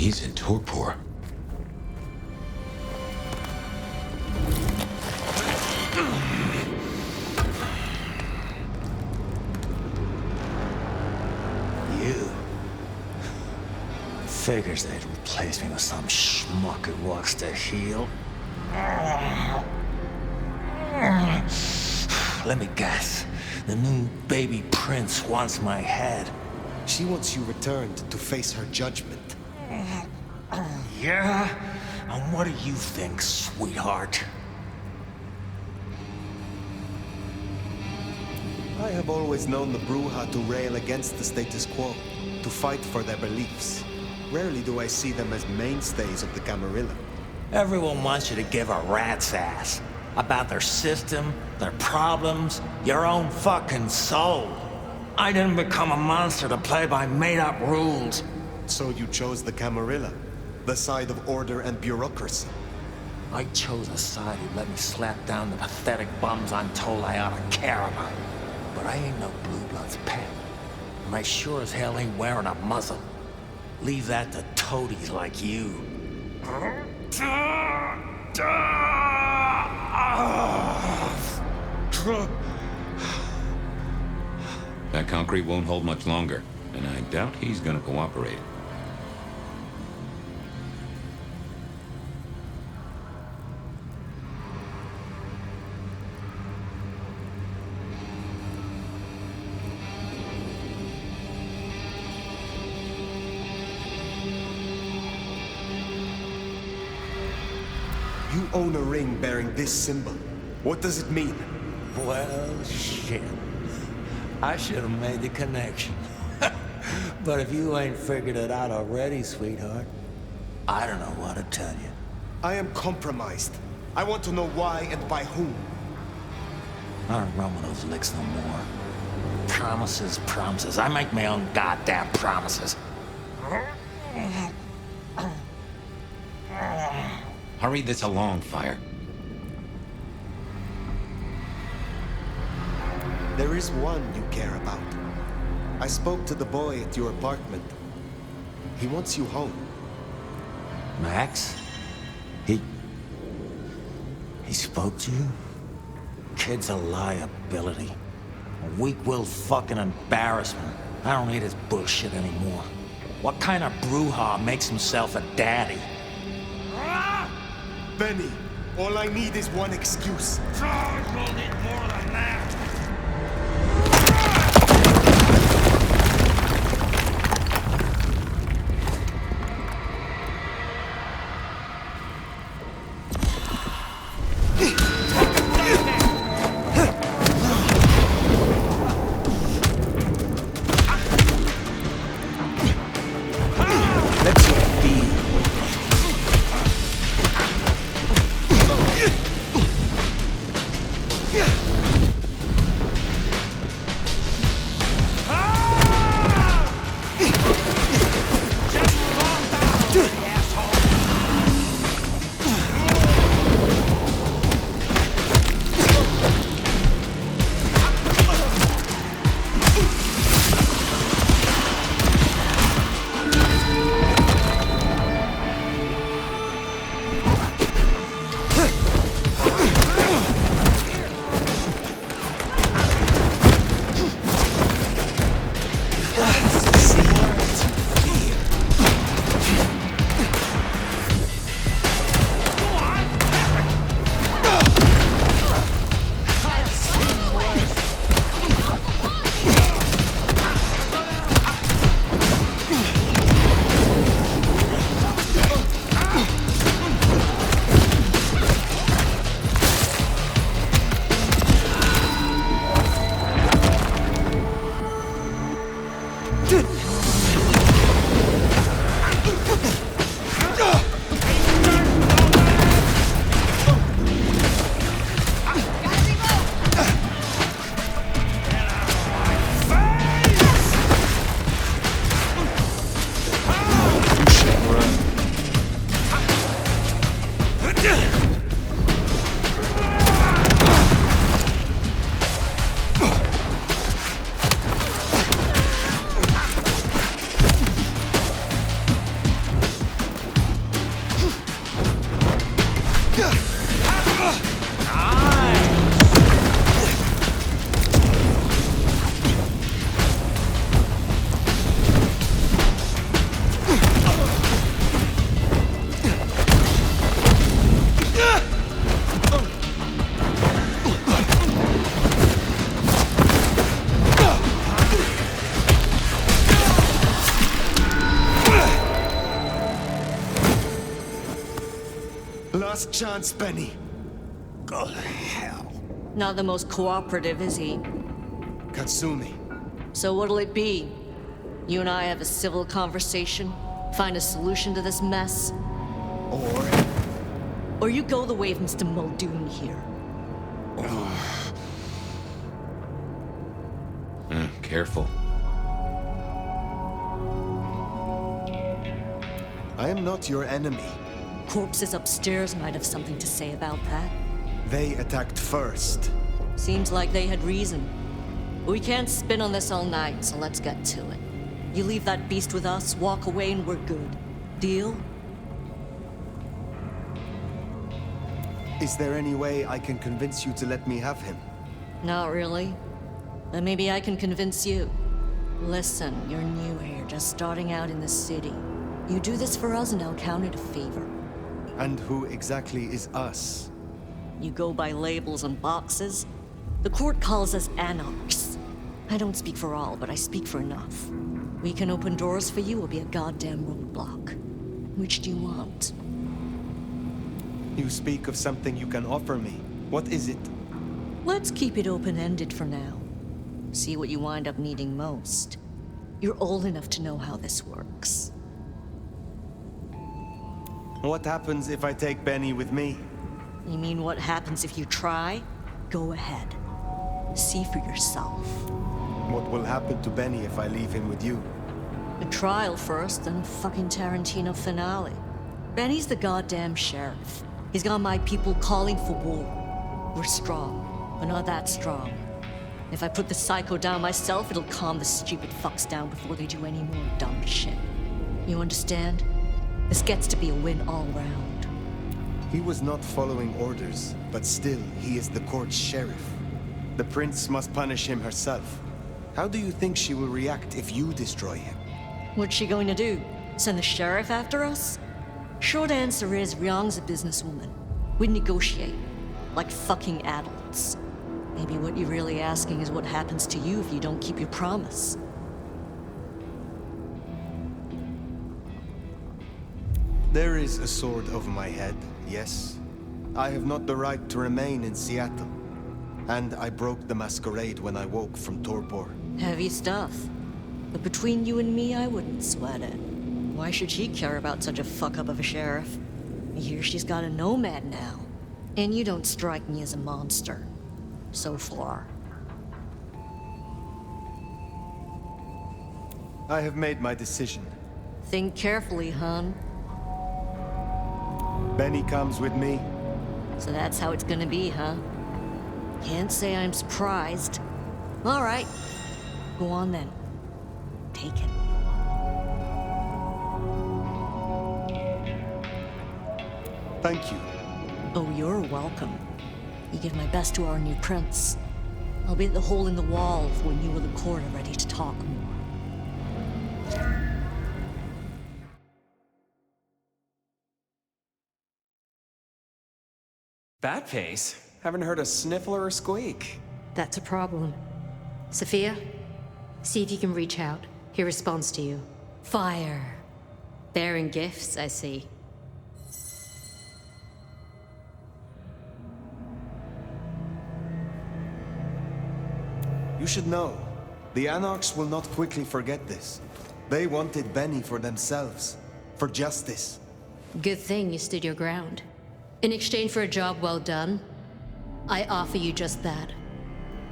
He's in torpor. You. Figures they'd replace me with some schmuck who wants to heal. Let me guess. The new baby prince wants my head. She wants you returned to face her judgment. Yeah? And what do you think, sweetheart? I have always known the Bruja to rail against the status quo, to fight for their beliefs. Rarely do I see them as mainstays of the Camarilla. Everyone wants you to give a rat's ass about their system, their problems, your own fucking soul. I didn't become a monster to play by made-up rules. So you chose the Camarilla, the side of order and bureaucracy. I chose a side who let me slap down the pathetic bums I'm told I ought to care about. But I ain't no blue blood's pet. And I sure as hell ain't wearing a muzzle. Leave that to toadies like you. That concrete won't hold much longer, and I doubt he's gonna cooperate. You own a ring bearing this symbol. What does it mean? Well, shit. I should have made the connection. But if you ain't figured it out already, sweetheart, I don't know what to tell you. I am compromised. I want to know why and by whom. I don't run with those licks no more. Promises, promises. I make my own goddamn promises. Hurry this along, Fire. There is one you care about. I spoke to the boy at your apartment. He wants you home. Max? He spoke to you? Kid's a liability. A weak-willed fucking embarrassment. I don't need his bullshit anymore. What kind of bruja makes himself a daddy? Benny, all I need is one excuse. Charles will need more than that. Last chance, Benny. Go to hell. Not the most cooperative, is he? Katsumi. So what'll it be? You and I have a civil conversation? Find a solution to this mess? Or you go the way of Mr. Muldoon here. Careful. I am not your enemy. Corpses upstairs might have something to say about that. They attacked first. Seems like they had reason. We can't spin on this all night, so let's get to it. You leave that beast with us, walk away, and we're good. Deal? Is there any way I can convince you to let me have him? Not really. Then maybe I can convince you. Listen, you're new here, just starting out in the city. You do this for us and I'll count it a favor. And who exactly is us? You go by labels on boxes. The court calls us anarchs. I don't speak for all, but I speak for enough. We can open doors for you or be a goddamn roadblock. Which do you want? You speak of something you can offer me. What is it? Let's keep it open-ended for now. See what you wind up needing most. You're old enough to know how this works. What happens if I take Benny with me? You mean what happens if you try? Go ahead. See for yourself. What will happen to Benny if I leave him with you? A trial first, then fucking Tarantino finale. Benny's the goddamn sheriff. He's got my people calling for war. We're strong, but not that strong. If I put the psycho down myself, it'll calm the stupid fucks down before they do any more dumb shit. You understand? This gets to be a win all round. He was not following orders, but still, he is the court's sheriff. The prince must punish him herself. How do you think she will react if you destroy him? What's she going to do? Send the sheriff after us? Short answer is, Ryong's a businesswoman. We'd negotiate. Like fucking adults. Maybe what you're really asking is what happens to you if you don't keep your promise. There is a sword over my head, yes. I have not the right to remain in Seattle. And I broke the Masquerade when I woke from torpor. Heavy stuff. But between you and me, I wouldn't sweat it. Why should she care about such a fuck-up of a sheriff? I hear she's got a nomad now. And you don't strike me as a monster. So far. I have made my decision. Think carefully, hon. Benny comes with me. So that's how it's gonna be, huh? Can't say I'm surprised. All right. Go on then. Take it. Thank you. Oh, you're welcome. You give my best to our new prince. I'll be at the hole in the wall when you or the court are ready to talk more. That pace? Haven't heard a sniffle or a squeak. That's a problem. Sophia, see if you can reach out. He responds to you. Fire. Bearing gifts, I see. You should know, the Anarchs will not quickly forget this. They wanted Benny for themselves, for justice. Good thing you stood your ground. In exchange for a job well done, I offer you just that.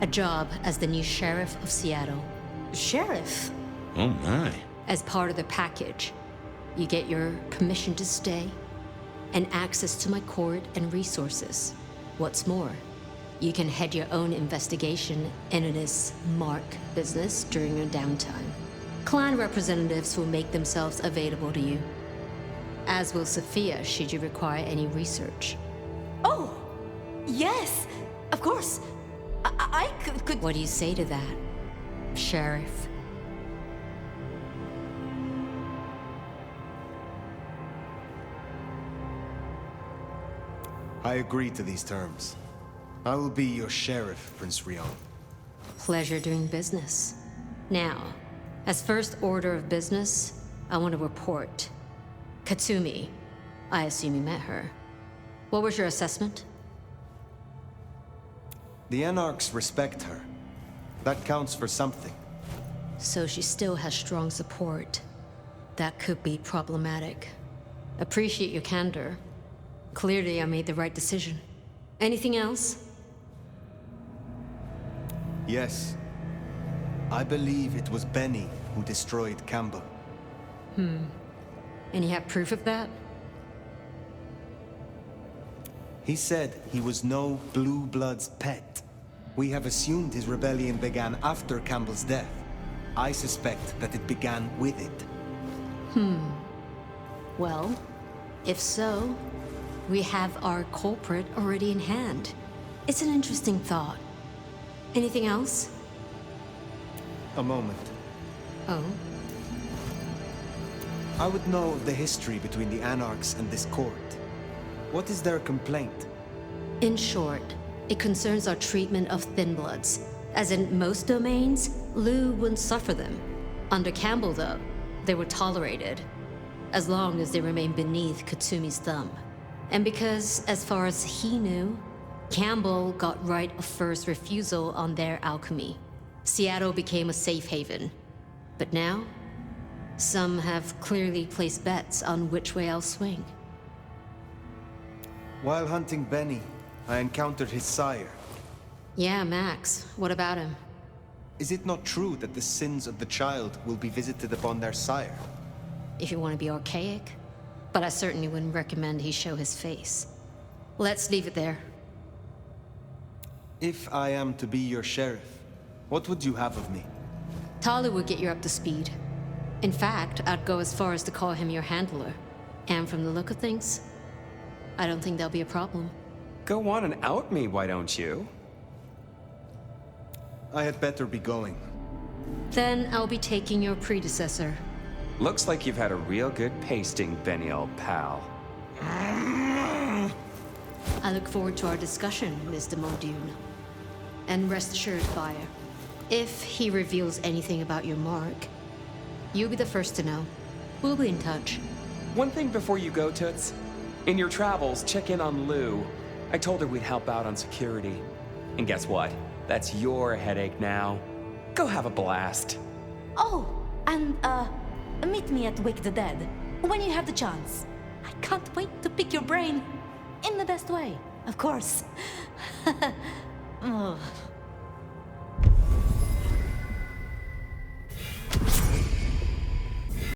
A job as the new sheriff of Seattle. Sheriff? Oh my. As part of the package, you get your permission to stay and access to my court and resources. What's more, you can head your own investigation into this Mark business during your downtime. Clan representatives will make themselves available to you, as will Sophia should you require any research. Oh, yes, of course. I could... What do you say to that, Sheriff? I agree to these terms. I will be your sheriff, Prince Ryong. Pleasure doing business. Now, as first order of business, I want to report. Katsumi, I assume you met her. What was your assessment? The Anarchs respect her. That counts for something. So she still has strong support. That could be problematic. Appreciate your candor. Clearly, I made the right decision. Anything else? Yes. I believe it was Benny who destroyed Campbell. And you have proof of that? He said he was no Blue Blood's pet. We have assumed his rebellion began after Campbell's death. I suspect that it began with it. Well, if so, we have our culprit already in hand. It's an interesting thought. Anything else? A moment. Oh? I would know the history between the Anarchs and this court. What is their complaint? In short, it concerns our treatment of thin bloods. As in most domains, Lou wouldn't suffer them. Under Campbell, though, they were tolerated, as long as they remained beneath Katsumi's thumb. And because, as far as he knew, Campbell got right of first refusal on their alchemy. Seattle became a safe haven. But now, some have clearly placed bets on which way I'll swing. While hunting Benny, I encountered his sire. Yeah, Max. What about him? Is it not true that the sins of the child will be visited upon their sire? If you want to be archaic. But I certainly wouldn't recommend he show his face. Let's leave it there. If I am to be your sheriff, what would you have of me? Tali would get you up to speed. In fact, I'd go as far as to call him your handler. And from the look of things, I don't think that'll be a problem. Go on and out me, why don't you? I had better be going. Then I'll be taking your predecessor. Looks like you've had a real good pasting, Benny, old pal. I look forward to our discussion, Mr. Muldoon. And rest assured, Fire, if he reveals anything about your mark, you'll be the first to know. We'll be in touch. One thing before you go, Toots. In your travels, check in on Lou. I told her we'd help out on security. And guess what? That's your headache now. Go have a blast. Oh, and meet me at Wake the Dead when you have the chance. I can't wait to pick your brain in the best way, of course. Ugh.